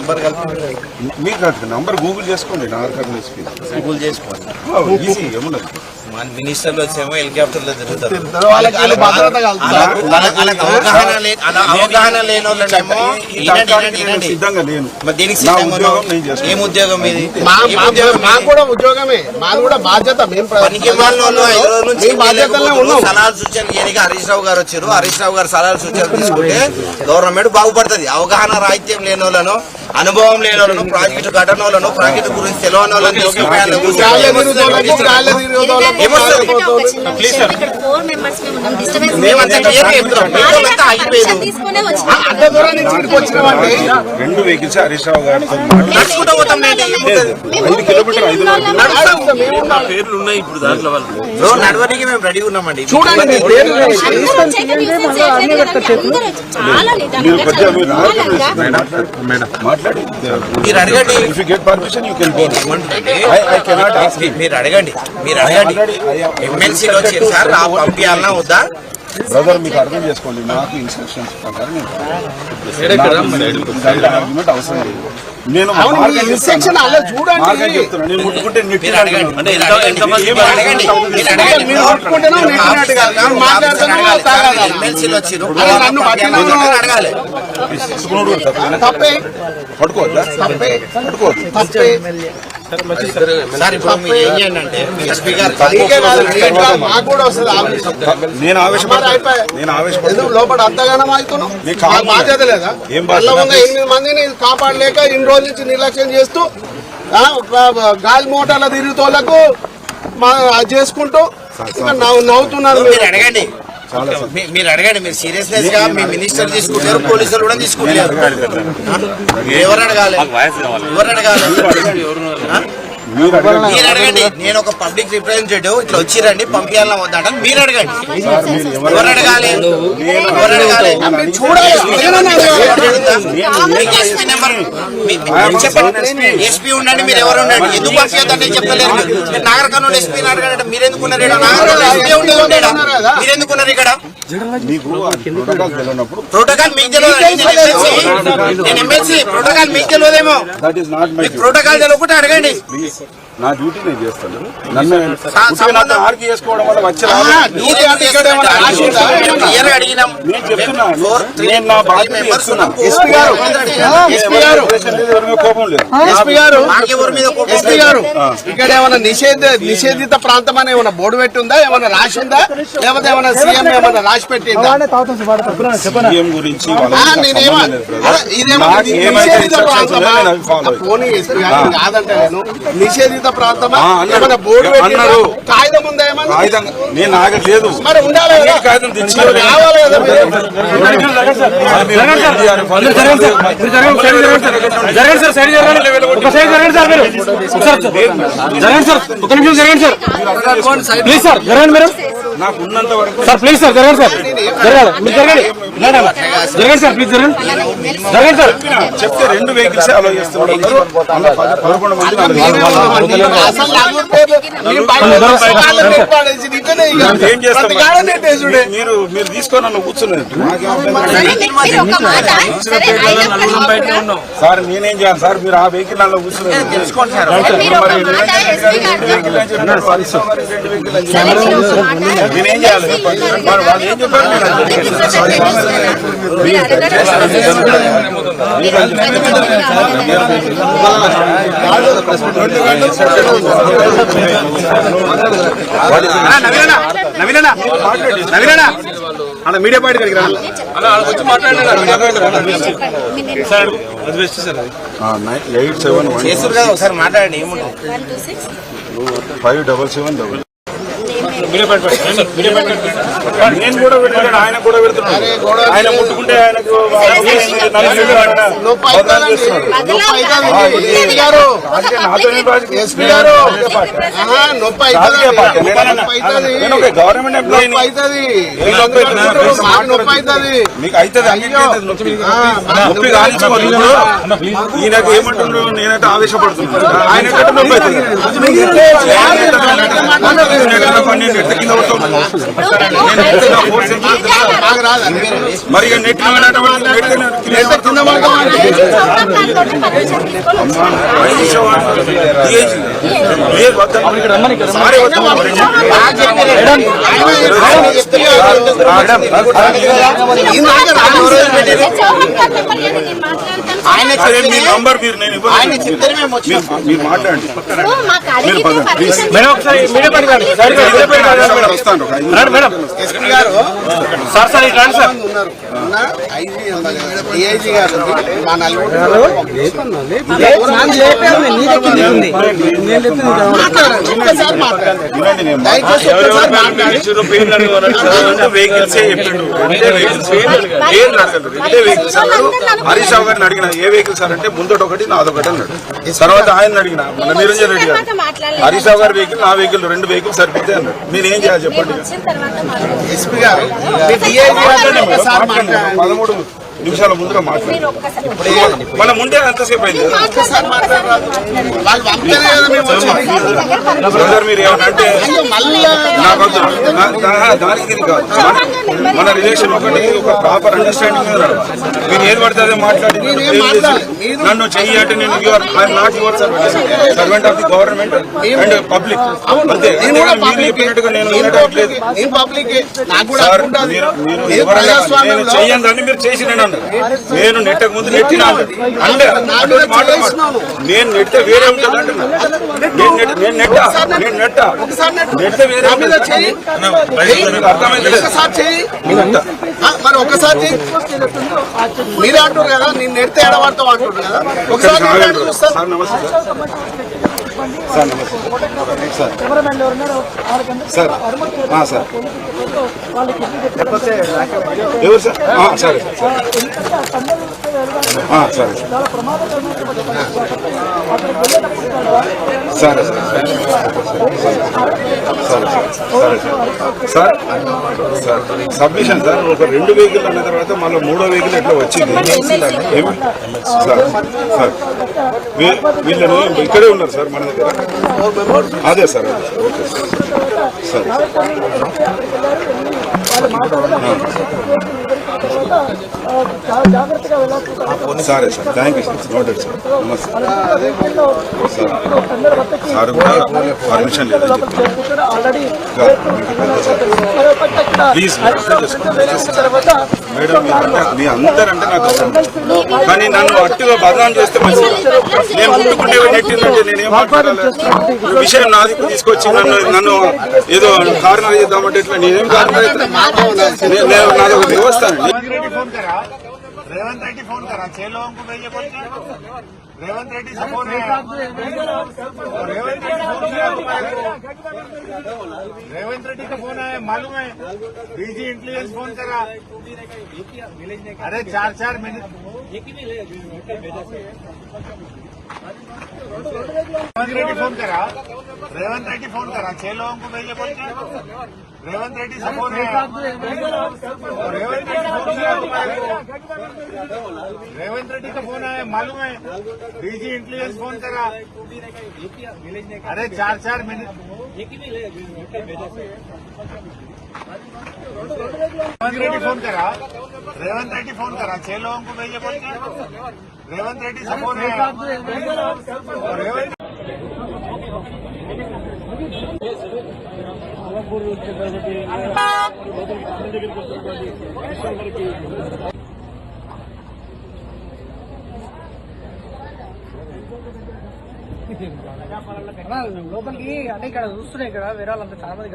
Number కలిపి మీకు number Google చేసుకోండి. గూగుల్ చేసుకోండి. ఈజీ ఏమున్నది. మన మినిస్టర్లు వచ్చేమో హెలికాప్టర్లో తిరుగుతారు. అవగాహన లేని వాళ్ళేమో సిద్ధంగా లేను. దీనికి ఏం ఉద్యోగం ఇది? మాకు కూడా ఉద్యోగమే, మాది కూడా బాధ్యత. పనికి మాలిన వాళ్ళు 5 రోజుల నుంచి సలహాలు సూచనలు చేయడానికి హరీష్ రావు గారు వచ్చారు. హరీష్ రావు గారు సలహాలు సూచనలు తీసుకుంటే గవర్నమెంట్ బాగుపడుతుంది. అవగాహన రాహిత్యం లేని వాళ్ళను, అనుభవం లేని వాళ్ళను, ప్రాజెక్టు ఘటన వాళ్ళను, ప్రాజెక్టు గురించి తెలియని వాళ్ళని రెండు వెహికల్స్ హరీష్ రావు గారితో నడుచుకుంటూ పోతాం. 5 కిలోమీటర్ పేర్లు ఉన్నాయి ఇప్పుడు దాంట్లో. నడవడానికి మేము రెడీ ఉన్నామండి. చూడండి మీరు అడగండి. మీరు అడగండి. ఎమ్మెల్సీలో వచ్చారు సార్, పంపించాలన్నా వద్దా? బ్రదర్ మీకు అర్థం చేసుకోండి. నాకు ఇన్స్ట్రక్షన్స్ ప్రకారం అవసరం లేదు. నేను ముట్టుకుంటే ఎమ్మెల్సీలో వచ్చారు అడగాలి. పట్టుకోవద్దా? సార్ ఇప్పుడు మీరు ఏం చేయండి అంటే ఎస్పీ గారు నేను ఆవేశపడుతున్నాను. లోపల అంతగానం అవుతున్నాం. బాధ్యత లేదా? 8 మందిని కాపాడలేక ఇన్ని రోజుల నుంచి నిర్లక్ష్యం చేస్తూ గాలి మోటార్ల తిరుగుతోళ్లకు చేసుకుంటూ నవ్వుతున్నారు. అడగండి. మీరు అడగండి. మీరు సీరియస్నెస్ గా మీ మినిస్టర్ తీసుకుంటారు, పోలీసులు కూడా తీసుకుంటారు. ఎవరు అడగాలి? మీరు అడగండి. నేను ఒక పబ్లిక్ రిప్రజెంటేటివ్, ఇట్లా వచ్చిరండి పంపించాలన్నా వద్దంట. మీరు అడగండి. ఎవరు అడగాలి? ఎస్పీ ఉండండి, మీరు ఎవరు ఉండండి. ఎందుకు పంపించద్దంటే చెప్పలేరు. మీరు నాగర్ కర్నూలు ఎస్పీని అడగండి. మీరు ఎందుకున్నారు? నాగర్ కర్నూలు ఎస్పీ ఉండేది మీరు ఎందుకున్నారు ఇక్కడ? ప్రోటోకాల్ మీకు తెలియదు. నేను ఎమ్మెల్సీ, ప్రోటోకాల్ మీకు తెలియదేమో. ప్రోటోకాల్ తెలియకుండా అడగండి. నా డ్యూటీ నేను చేస్తాను. నన్ను ఆర్గ్యూ చేసుకోవడం వల్ల వచ్చే ఇక్కడ ఏమైనా నిషేధిత ప్రాంతం అని ఏమైనా బోర్డు పెట్టి ఉందా? ఏమైనా రాసి ఉందా? లేకపోతే ఏమైనా సీఎం ఏమైనా రాసి పెట్టిందా? సీఎం గురించి నిషేధిత ప్రాంతమా? పోనీ కాదంటే నేను నిషేధిత ప్రాంతమా? ఏమైనా బోర్డు పెట్టినారు? కాగితం ఉందా? ఏమన్నా నేను ఆగట్లేదు. మరి ఉండాలి కదా, కాగితం తెచ్చి రావాలి కదా. నాకు ఉన్నంత వరకు సార్ ప్లీజ్ సార్ జరగండి సార్, జరగాలి మీరు జరగండి, జరగండి సార్ ప్లీజ్ జరగండి, జరగండి సార్. చెప్తే 2 వెహికల్స్ అలో చేస్తున్నారు. 11 మంది ఏం చేస్తారు? మీరు తీసుకొని నన్ను కూర్చున్నారు. సార్ నేనేం చేయాలి సార్? మీరు ఆ వెహికల్ నన్ను కూర్చున్నారు. నేనేం చేయాలి? వాళ్ళు ఏం చెప్పారు? మీడియా పార్టీ దగ్గర ఒకసారి మాట్లాడండి. 577 నేను కూడా పెడుతున్నాడు, ఆయన కూడా పెడుతున్నాడు. ఆయన ముట్టుకుంటే ఆయనకు గవర్నమెంట్ ఎంప్లాయీ మీకు అవుతుంది. నొప్పి కానిచ్చుకోవాలి. ఈయనకు ఏమంటుండ్రు? నేనైతే ఆవేశపడుతున్నాను. ఆయన నొప్పి అవుతుంది. నేను నెట్ కింద పడతాను. నేను నెట్ నా ఫోర్స్ ఎంత నాకు రాదండి. మరి ఇక నెట్ కింద మీ నంబర్ మీరు నేను మీరు మాట్లాడండి. మేడం ఒకసారి మీడియా పని కాదు. వస్తాను. మేడం సార్ సార్ ఇట్లా సార్ ఉన్నారు. DIG గారు మా నలుగురు ఒక్కసారి మాట్లాడండి. దయచేసి ఒక్కసారి మాట్లాడండి. హరీష్ రావు గారిని అడిగిన ఏ వెహికల్ సార్ అంటే ముందట ఒకటి నాదొకటి అన్నాడు. తర్వాత ఆయన అడిగిన మన నిరంజన్ రెడ్డి గారు హరీష్ రావు గారి వెహికల్ నా వెహికల్ 2 వెహికల్స్ సరిపోతాయి అన్నాడు. నేను ఏం చేయాలి చెప్పండి. ఎస్పీ గారు DIG గారు ఒక్కసారి మాట్లాడండి. 13 నిమిషాల ముందుగా మాట్లాడారు. మనం ఉంటే ఎంతసేపు అయింది ఒక్కసారి మాట్లాడరాదు. వాళ్ళు పంపితేనే కదా మేము వచ్చింది. బ్రదర్ మీరు ఏమన్నా అంటే మళ్ళీ నాకు వద్దు. దానికి ఇది కాదు. మన రిలేషన్ ఒకటి ఒక ప్రాపర్ అండర్స్టాండింగ్ మీద నడవాలి. మీరు ఏది పడితే అదే మాట్లాడి నన్ను చెయ్యి అంటే నేను I'm not your servant of the government and public అంతే. మీరు చెప్పినట్టుగా నేను వినట్లేదు. నేను పబ్లిక్ నాకు కూడా సార్ అనుకుంటాను. మీరు నేను నేను ప్రజాస్వామ్యంలో చెయ్యండి మీరు చేసి నేను నేను నెట్టక ముందు నెట్టినా అంటే నేను నెట్టే వేరే ఉంటుంది అంటున్నా. నేను నెట్టా నెట్టే వేరే అర్థమైంది. ఒకసారి చెయ్యి మరి ఒకసారి చెయ్యి. మీరే అంటారు కదా నేను నెడితే ఎడబడతావు అంటారు కదా. ఒకసారి మాట్లాడి చూస్తాను. సార్ నమస్తే సార్ నమస్తే సార్ సార్ సార్ ఎవరు సార్ సరే సరే సరే సార్ సార్ సబ్మిషన్ సార్ ఒక 2 వెహికల్ అన్న తర్వాత మళ్ళీ 3వ వెహికల్ ఎట్లా వచ్చింది ఏమి సార్ సార్ వీళ్ళని ఇక్కడే ఉన్నారు సార్ మన దగ్గర. అదే సార్ ఓకే సార్ సరే sir thank you sir noted sir నమస్తే సార్ సార్ కూడా పర్మిషన్ లేదని చెప్పారు. ప్లీజ్ మేడం మీ అందరంటే నాకు ఇష్టం. కానీ నన్ను అట్టుగా బదనాం చేస్తే మంచిది. నేను ముట్టుకుంటే నెట్టిందంటే నేనేం మాట్లాడాలి. విషయం నాది తీసుకొచ్చి నన్ను ఏదో కారణాలు చేద్దామంటే ఇట్లా నేనేం కారణం నాది ఒక వ్యవస్థ అండి. रेवंत रेड्डी फोन करा 6 लोगों को भेजे बोल के रेवंत रेड्डी से फोन है रेवंत रेड्डी का फोन है मालूम है बीजी इंटेलिजेंस फोन करा अरे 4-4 मिनट रेवंत रेड्डी फोन करा 6 लोगों को भेजे बोल के रेवंत रेड्डी से फोन है रेवंत रेड्डी का फोन है मालूम है डीजी इंटेलिजेंस फोन करा अरे 4-4 मिनट रेवंत रेड्डी फोन करा 6 लोगों को भेजे बोल के रेवंत रेड्डी से फोन है లోపలికి అంటే ఇక్కడ చూస్తున్నాయి ఇక్కడ వేరే వాళ్ళంతా చాలా మంది